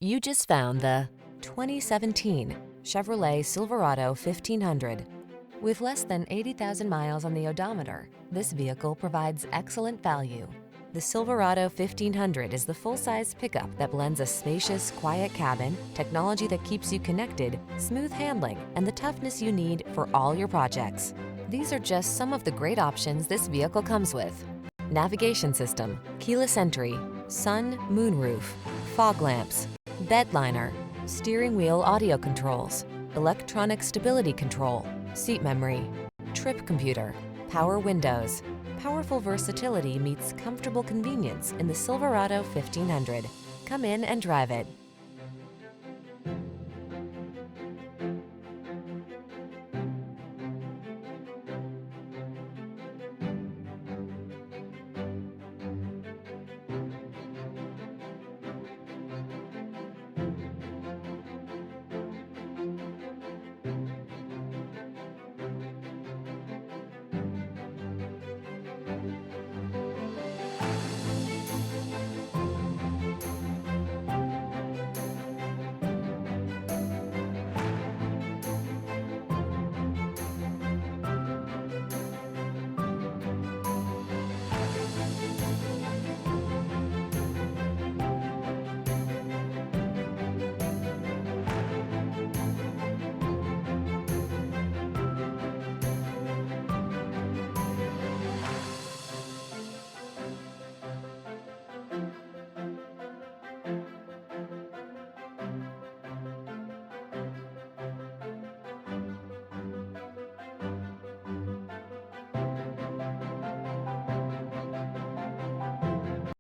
You just found the 2017 Chevrolet Silverado 1500. With less than 80,000 miles on the odometer, this vehicle provides excellent value. The Silverado 1500 is the full-size pickup that blends a spacious, quiet cabin, technology that keeps you connected, smooth handling, and the toughness you need for all your projects. These are just some of the great options this vehicle comes with: navigation system, keyless entry, sun, moonroof, fog lamps, bed liner, steering wheel audio controls, electronic stability control, seat memory, trip computer, power windows. Powerful versatility meets comfortable convenience in the Silverado 1500. Come in and drive it.